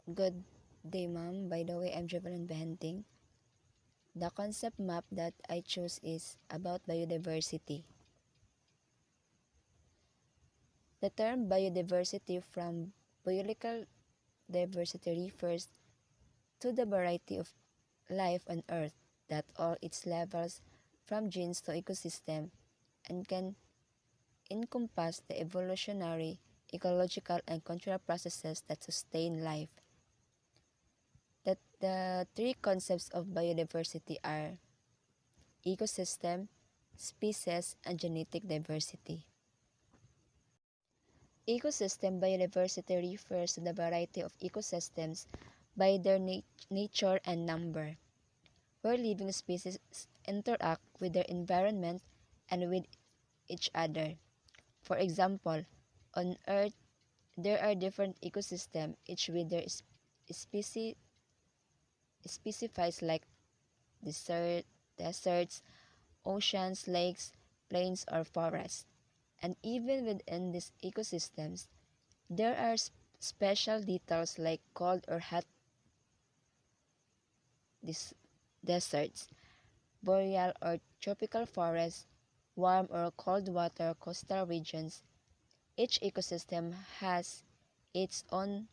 Good day, ma'am. By the way, I'm Javelin Behenting. The concept map that I chose is about biodiversity. The term biodiversity from biological diversity refers to the variety of life on Earth at all its levels from genes to ecosystem and can encompass the evolutionary, ecological, and cultural processes that sustain life. The three concepts of biodiversity are ecosystem, species, and genetic diversity. Ecosystem biodiversity refers to the variety of ecosystems by their nature and number, where living species interact with their environment and with each other. For example, on Earth, there are different ecosystems, each with their specifies like deserts, oceans, lakes, plains, or forests. And even within these ecosystems, there are special details like cold or hot deserts, boreal or tropical forests, warm or cold water coastal regions. Each ecosystem has its own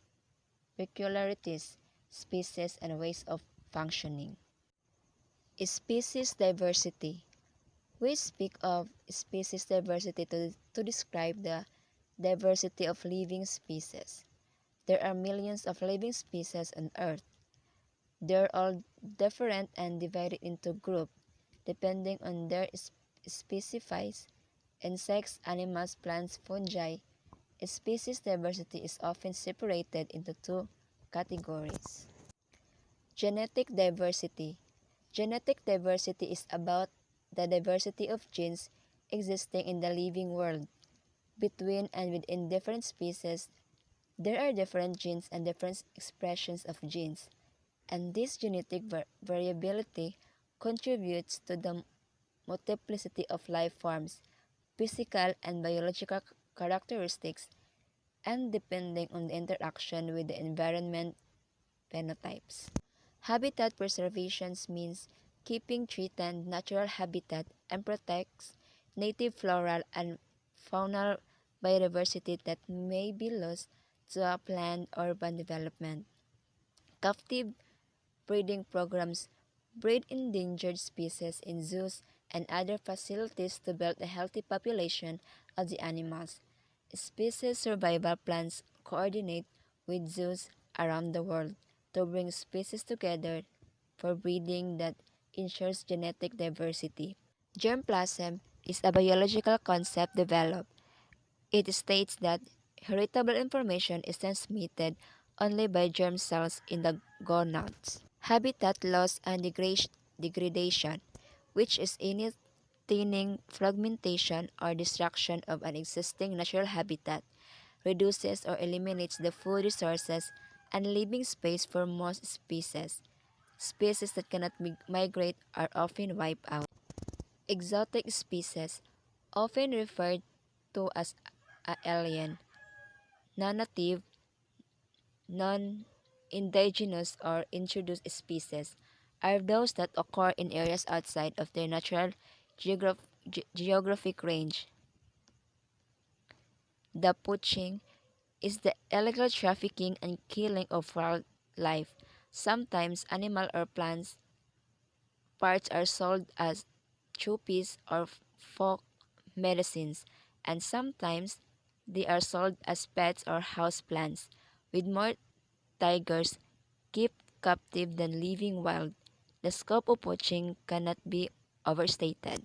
peculiarities, species, and ways of functioning. Species diversity. We speak of species diversity to describe the diversity of living species. There are millions of living species on Earth. They're all different and divided into groups depending on their species: insects, animals, plants, fungi. Species diversity is often separated into two categories. Genetic diversity. Genetic diversity is about the diversity of genes existing in the living world. Between and within different species, there are different genes and different expressions of genes, and this genetic variability contributes to the multiplicity of life forms, physical and biological characteristics, and depending on the interaction with the environment phenotypes. Habitat preservation means keeping threatened natural habitat and protects native floral and faunal biodiversity that may be lost to a planned urban development. Captive breeding programs breed endangered species in zoos and other facilities to build a healthy population of the animals. Species survival plans coordinate with zoos around the world to bring species together for breeding that ensures genetic diversity. Germplasm is a biological concept developed. It states that heritable information is transmitted only by germ cells in the gonads. Habitat loss and degradation, which is any thinning, fragmentation, or destruction of an existing natural habitat, reduces or eliminates the food resources and living space for most species. Species that cannot migrate are often wiped out. Exotic species, often referred to as alien, non-native, non-indigenous, or introduced species, are those that occur in areas outside of their natural geographic range. The poaching is the illegal trafficking and killing of wildlife. Sometimes animal or plant parts are sold as trophies or folk medicines, and sometimes they are sold as pets or house plants. With more tigers kept captive than living wild, the scope of poaching cannot be overstated.